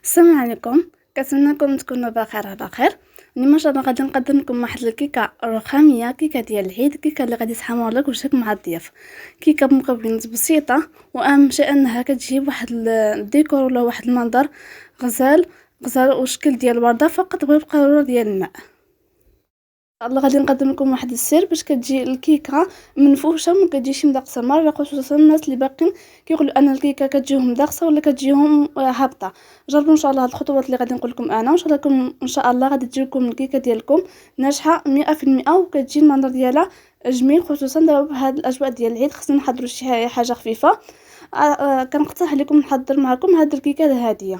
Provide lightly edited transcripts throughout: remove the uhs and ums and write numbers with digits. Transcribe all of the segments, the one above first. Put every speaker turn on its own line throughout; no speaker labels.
السلام عليكم. كنتمنىكم تكونوا بخير على خير. اليوم ان شاء الله غادي نقدم لكم واحد الكيكه رخاميه، كيكه ديال العيد، كيكه اللي غادي تحمر لك وجهك مع الضياف. كيكه بمكونات بسيطه، واهم شيء انها كتجيب واحد الديكور ولا واحد المنظر غزال غزال وشكل ديال الورده فقط بقاروره ديال الماء. الله غادي نقدم لكم واحد السر باش كتجي الكيكه منفوشه وما كتجيش مدقسه مره، خصوصا الناس اللي باقين كيقولوا ان الكيكه كتجيهم مدقسه ولا كتجيهم هابطه. جربوا ان شاء الله هاد الخطوات اللي غادي نقول لكم انا، ان شاء الله غادي تجيكم الكيكه ديالكم ناجحه 100% وكتجي المنظر ديالها جميل. خصوصا دابا بهاد الاجواء ديال العيد خصنا نحضروا شي حاجه خفيفه. كنقترح عليكم نحضر معكم هاد الكيكه الهاديه.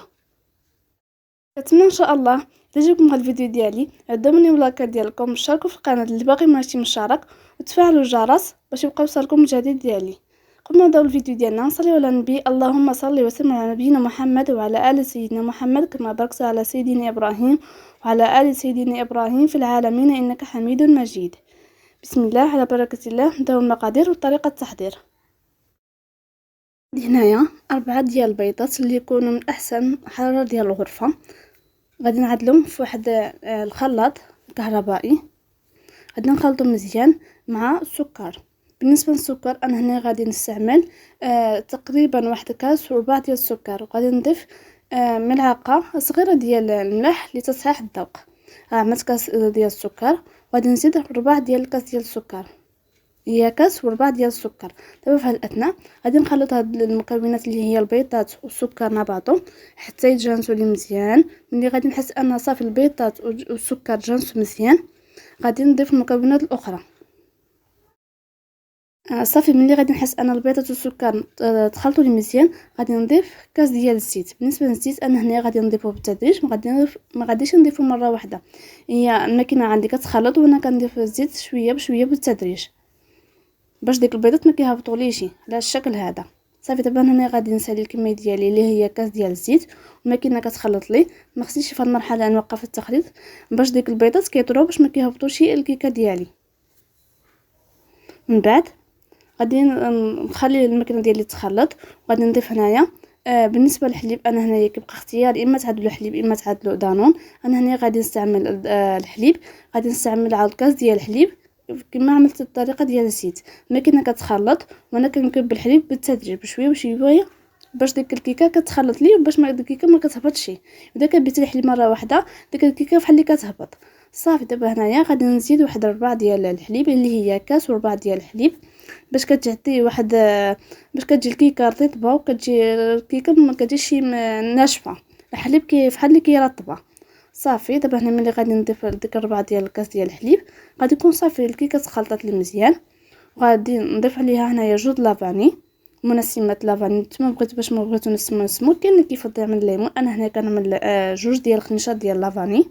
كنتمنى ان شاء الله تعجبكم هاد الفيديو ديالي. عدوا مني اللايكات ديالكم، اشتركوا في القناه اللي باقي ماشي مشترك، وتفعلوا الجرس باش يبقى يوصلكم الجديد ديالي. قبل ما نبداو الفيديو ديالنا نصلي على النبي. اللهم صل وسلم على نبينا محمد وعلى ال سيدنا محمد كما باركت على سيدنا ابراهيم وعلى ال سيدنا ابراهيم في العالمين انك حميد مجيد. بسم الله، على بركه الله. نبداو المقادير وطريقه التحضير. هنايا 4 ديال البيضات اللي يكونوا من احسن حراره ديال الغرفه. غادي نعدلهم في واحد الخلاط كهربائي، غادي نخلطهم مزيان مع السكر. بالنسبه للسكر انا هنا غادي نستعمل تقريبا واحد كاس وربع ديال السكر، وغادي نضيف ملعقه صغيره ديال الملح لتصحيح الذوق. عملت كاس ديال السكر، وغادي نزيد ربع ديال الكاس ديال السكر، هي كاس وربع ديال السكر. دابا في هذه الاثناء غادي نخلط هاد المكونات اللي هي البيضات والسكر مع بعضهم حتى يتجانسوا لي مزيان. ملي غادي نحس ان صافي البيضات والسكر تجانسوا مزيان غادي نضيف المكونات الاخرى. صافي ملي غادي نحس ان البيضات والسكر تخلطوا لي مزيان غادي نضيف كاس ديال الزيت. بالنسبه للزيت انا هنا غادي نضيفه بالتدريج، ما غاديش نضيفه مره واحده. هي الماكينه عندي كتخلط وانا كنضيف الزيت شويه بشويه بالتدريج باش ديك البيضات ما كيهبطوليش على الشكل هذا. صافي دابا هنا غادي نسالي الكميه ديالي اللي هي كاس ديال الزيت، والماكينه كتخلط لي. ما خصنيش في هذه المرحله نوقف التخليط باش ديك البيضات كيطرو باش ما كيهبطوش الكيكه ديالي. من بعد غادي نخلي الماكينه ديالي تخلط، وغادي نضيف هنايا بالنسبه للحليب انا هنايا كيبقى اختيار، اما تعدلوا حليب اما تعدلوا دانون. انا هنا غادي نستعمل الحليب، غادي نستعمل عاود كاس ديال الحليب كما عملت الطريقه ديال الزيت. الماكينه كتخلط وانا كنكب الحليب بالتدريج بشويه بشويه باش ديك الكيكه كتخلط لي وباش ما ديك الكيكه ما كتهبطش. اذا كبيتي الحليب مره واحده ديك الكيكه بحال اللي كتهبط. صافي دابا هنايا غادي نزيد واحد ربع ديال الحليب اللي هي كاس وربع ديال الحليب باش كتعطي واحد باش كتجي الكيكه رطبه وكتجي الكيكه ما كتجيش ناشفه. الحليب بحال اللي كيرطبها. صافي دابا هنا ملي غادي نضيف ديك الربع ديال الكاس ديال الحليب غادي يكون صافي الكيكه تخلطات لي مزيان. وغادي نضيف عليها هنايا جوج لافاني، منسمات لافاني. نتوما بغيتو باش ما بغيتو نسمو كاين اللي كيفضل يعمل الليمون. انا هنا كنعمل جوج ديال الخنيشات ديال لافاني.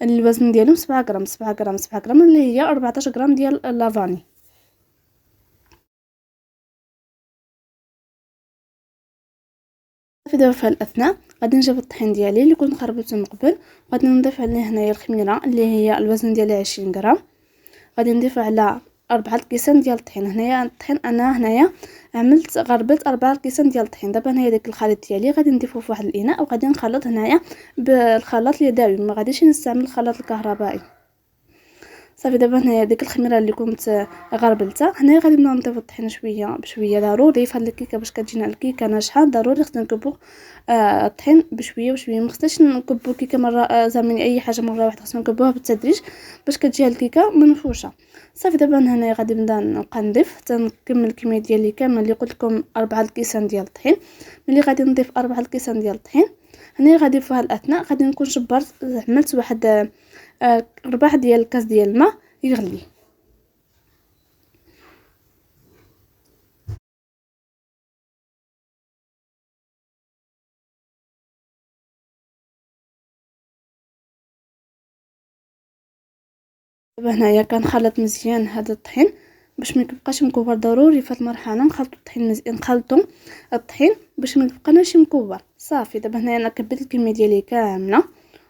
الوزن ديالهم 7 غرام 7 غرام 7 غرام اللي هي 14 غرام ديال لافاني. في دابا في الاثناء غادي نجيب الطحين ديالي اللي كنت خربته من قبل، وغادي نضيف عليه هنايا الخميره اللي هي الوزن ديالها 20 غرام. غادي نضيف على 4 كيسان ديال الطحين. هنايا الطحين انا هنايا غربلت 4 كيسان ديال الطحين. دابا هنايا داك الخليط ديالي غادي نضيفه في واحد الاناء وغادي نخلط هنايا بالخلاط اليدوي، ما غاديش نستعمل الخلاط الكهربائي. صافي دابا هنايا ديك الخميره اللي كنت غربلتها هنايا غادي نبداو نضيفو الطحين شويه بشويه. ضروري في هاد الكيكه باش كتجينا الكيكه ناجحه ضروري خصنا نكبو الطحين بشويه بشويه. ما خصناش نكبو الكيكه مره زعما اي حاجه مره واحده، خصنا نكبوها بالتدريج باش كتجي الكيكه منفوشه. صافي دابا هنايا غادي نبقى نضيف حتى نكمل الكميه ديالي كامله اللي قلت لكم 4 الكيسان ديال الطحين. ملي غادي نضيف 4 الكيسان ديال الطحين هنايا غادي في هاد الاثناء غادي نكون شبرت عملت واحد ربع ديال الكاس ديال الماء يغلي. دابا هنايا كنخلط مزيان هذا الطحين باش ما يبقاش مكور. ضروري في هذه المرحله نخلطوا الطحين مزيان، نخلطوا الطحين باش ما يبقاناش مكور. صافي دابا هنايا انا كبيت الكميه ديالي كامله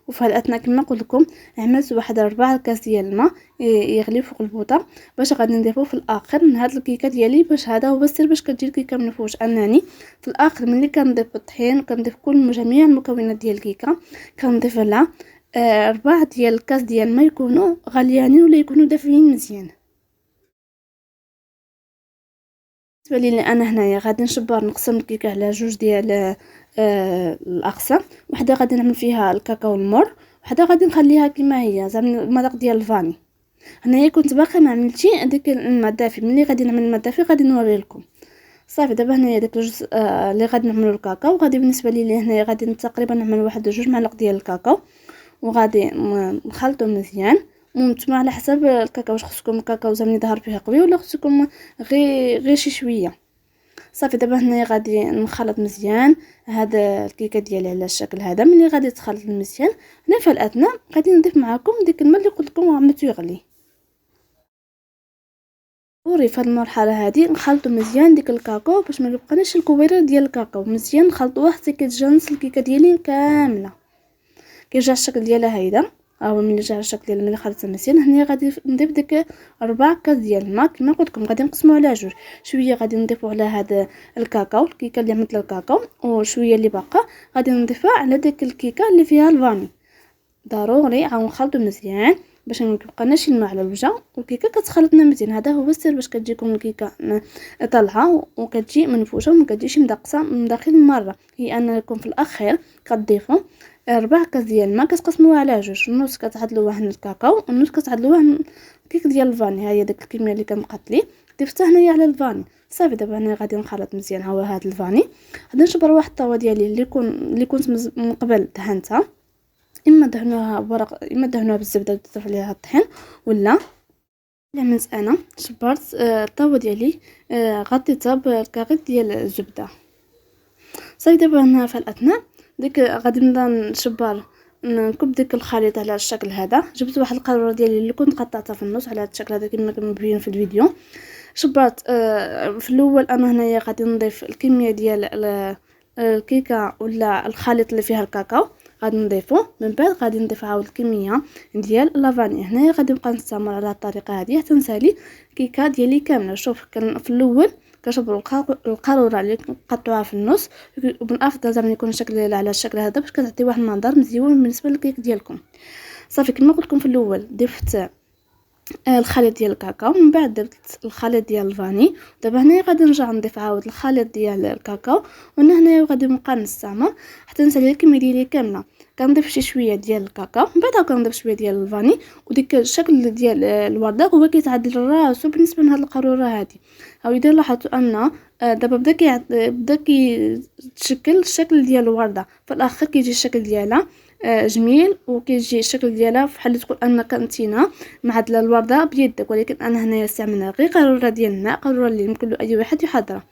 وفي الاثناء كما قلت لكم عملت واحد 4 كاس ديال الماء يغلي فوق البوطه باش غادي نضيفو في الاخر من هاد الكيكه ديالي. باش هذا هو السر باش كتجي الكيكه منفوش، انني في الاخر ملي كنضيف الطحين كنضيف كل جميع المكونات ديال الكيكه كنضيف لها 4 ديال الكاس ديال الماء يكونوا غاليانين ولا يكونوا دافيين مزيان. بالنسبه لي انا هنايا غادي نشبر نقسم الكيكه على جوج ديال الاقسام، وحده غادي نعمل فيها الكاكاو المر، وحده غادي نخليها كما هي زعما المذاق ديال الفاني. هنايا كنت باقي ما عملتش ديك الماء الدافي، ملي غادي نعمل الماء الدافي غادي نوري لكم. صافي دابا هنايا داك الجزء اللي غادي نعملو الكاكاو، غادي بالنسبه لي هنايا غادي تقريبا نعمل واحد 2 معالق ديال الكاكاو، وغادي نخلطو مزيان. نتوما على حسب الكاكاو واش خصكم الكاكاو زعما يظهر فيه قوي ولا خصكم غير شي شويه. صافي دابا هنايا غادي نخلط مزيان هذا الكيكه ديالي على الشكل هذا. ملي غادي تخلط مزيان هنا في الاثناء غادي نضيف معكم ديك الماء اللي قلت لكم عملتو يغلي. ضروري في هذه المرحله هذه نخلطوا مزيان ديك الكاكاو باش ما يبقاناش الكويره ديال الكاكاو، مزيان نخلطوها حتى كتجانس الكيكه ديالي كامله كيرجع الشكل ديالها هيدا. هو ملي جا الشكل ديال ملي خلطتها مزيان هنا غادي نضيف ديك 4 كاس ديال الماء كما قلت لكم. غادي نقسمو على جوج، شويه غادي نضيفو على هذا الكاكاو الكيكه اللي عملت الكاكاو، وشويه اللي باقا غادي نضيفها على ديك الكيكه اللي فيها الفاني. ضروري عاود نخلطو مزيان باش ما يبقاناش الماء على الوجه، والكيكه كتخلطنا مزيان. هذا هو السر باش كتجيكم الكيكه طالعه وكتجي منفوشه وما كتجيش مدقسه من داخل مره، هي انكم في الاخير كتضيفوا 4 كاس ديال الماء كتقسموها على جوج، النص كتعدلوه من الكاكاو والنص كتعدلوه من الكيك ديال الفاني. ها هي داك الكميه اللي كنقات لي ضفتها هنايا على الفاني. صافي دابا انا غادي نخلط مزيان ها هو هذا الفاني. غادي نجبر واحد الطاوه ديالي اللي كنت من قبل دهنتها، اما دهنوها بورق اما دهنوها بالزبده وتضيف عليها الطحين، ولا عملت انا شبرت الطاوه ديالي غطيتها بالكاغيط ديال الزبده. صافي دابا هنا في الاثناء ديك غادي نبدا نشبر نكب ديك الخليط على الشكل هذا. جبت واحد القاروره ديالي اللي كنت قطعتها في النص على هذا الشكل هذا كما كنبين في الفيديو. شبرت في الاول انا هنايا غادي نضيف الكميه ديال الكيكه ولا الخليط اللي فيها الكاكاو غادي نضيفو، من بعد غادي نضيف عاود الكميه ديال لافاني. هنايا غادي نبقى نستمر على الطريقه هذه حتى نسالي الكيكه ديالي كامله. شوف كان في الاول كنشبروا القاروره اللي نقطعوها في النص، ومن الافضل زعما يكون الشكل على الشكل هذا باش كتعطي واحد المنظر مزيون بالنسبه للكيك ديالكم. صافي كما قلت لكم في الاول ضفت الخليط ديال الكاكاو، من بعد درت الخليط ديال الفاني. دابا هنايا غادي نرجع نضيف عاود الخليط ديال الكاكاو، وانا هنايا غادي نبقى نستعمر حتى نسالي الكميه ديالي كامله. كنضيف شي شويه ديال الكاكاو من بعد كنضيف شويه ديال الفاني، وديك الشكل ديال الورده هو كيتعدل راسو بالنسبه لهاد القاروره هذه. هاو اذا لاحظتوا ان دابا بدا كيتشكل الشكل ديال الورده، في الاخر كيجي الشكل ديالها جميل، وكيجي الشكل ديالها فحال تقول انك انتينا معدله الورده بيدك. ولكن انا هنايا استعملنا غير قاروره ديال الماء، قاروره اللي يمكن له اي واحد يحضرها.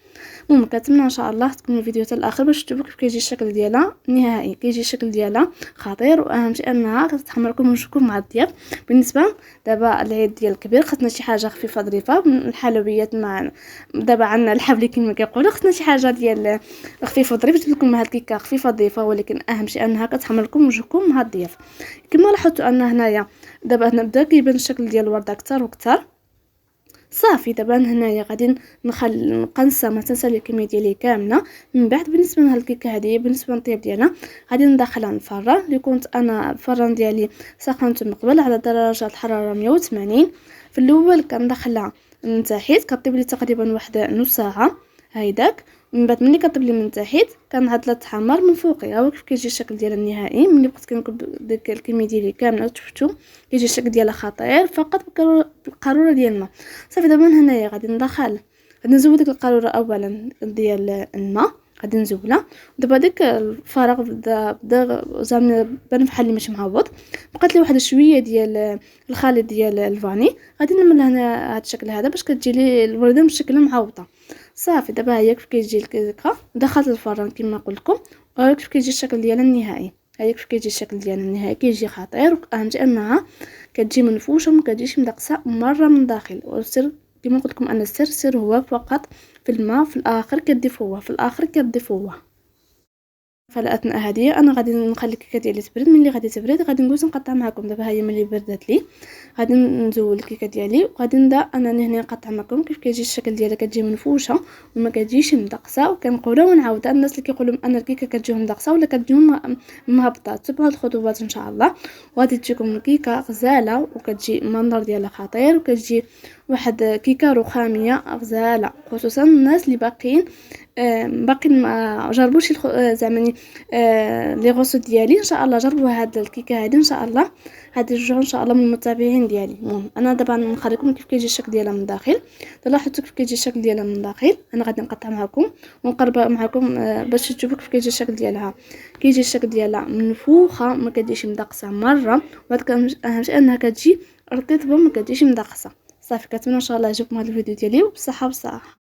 المهم كنتمنى ان شاء الله تكونوا الفيديو حتى الاخر باش تشوفوا كيف كيجي الشكل ديالها نهائي. كيجي الشكل ديالها خطير، واهم شيء انها كتتحمر لكم وجهكم مع الضياف. بالنسبه دابا العيد ديال الكبير خصنا شي حاجه خفيفه ظريفه من الحلويات. مع دابا عندنا الحبل كما كيقولوا، خصنا شي حاجه ديال خفيفه ظريفه تجيب لكم هاد الكيكه خفيفه ظريفه، ولكن اهم شيء انها كتحمر لكم وجهكم مع الضياف. كما لاحظتوا ان هنايا دابا هنا بدا كيبان الشكل ديال الورده اكثر واكثر. صافي دابا هنايا غادي نبقى نسمر تنسالي الكميه ديالي كامله. من بعد بالنسبه لهاد الكيكه هذه بالنسبه للطياب ديالنا غادي ندخلها الفران اللي كنت انا الفران ديالي سخنته من قبل على درجه الحراره 180. في الاول كندخلها من تحت كطيب لي تقريبا واحد نص ساعه هيداك. من بعد ملي كطيب لي من تحت كنعدلها تحمر من فوقي. ها هو كيف كيجي الشكل ديالها النهائي. ملي بقيت كنكب ديك الكميه ديالي كامله شفتوا كيجي الشكل ديالها خطير فقط بالقاروره ديال الماء. صافي دابا هنايا غادي غادي نزود ديك القاروره اولا ديال الماء، غادي نزولها. دابا داك الفراغ بدا زعما بان بحال اللي ماشي معوض، بقات لي واحد شويه ديال الخليط ديال الفاني. غادي نعمل هنا هاد الشكل هذا باش كتجي لي الورده بشكل معوضه. صافي دابا هي كيف كيجي الكيكه دخلت الفران كما قلت لكم، كيف كيجي الشكل ديالها النهائي. هي كيف كيجي الشكل ديالها النهائي كيجي خطير، واهم شيء انها كتجي منفوشه وما كتجيش مدقسه مره من داخل. والسر كما قلت لكم ان السر هو فقط في الماء، في الاخر كتضيفوه فالاثناء هذه انا غادي نخلي الكيكه ديالي تبرد. ملي غادي تبرد غادي ندوز نقطع معكم. دابا هي ملي بردات لي غادي نزول الكيكه ديالي وغادي نبدا انني هنا نقطع معكم كيف كيجي الشكل ديالها. كتجي منفوشه وما كتجيش مدقسه. وكنقولها ونعاودها الناس اللي كيقولوا ان الكيكه كتجيهم مدقسه ولا كتجيهم مهبطه، تبعوا الخطوات ان شاء الله وغادي تجيكم الكيكه غزاله وكتجي المنظر ديالها خطير وكتجي واحد كيكه رخاميه غزاله. خصوصا الناس اللي باقيين ما جربوش زعما لي غوصو ديالي ان شاء الله جربوا هاد الكيكه هذه ان شاء الله غادي يرجعوا ان شاء الله من المتابعين ديالي. المهم انا دابا نخليكم كيف كيجي الشكل ديالها من الداخل. لاحظتوا كيف كيجي الشكل ديالها من الداخل. انا غادي نقطع معكم ونقرب معكم باش تشوفوا كيف كيجي الشكل ديالها. كيجي الشكل ديالها منفوخه ما كتجيش مدقسه مره. اهم شيء انها كتجي رطيبه ما كتجيش مدقسه. صافي كنتمنى ان شاء الله يعجبكم هذا الفيديو ديالي وبصحه وصحه.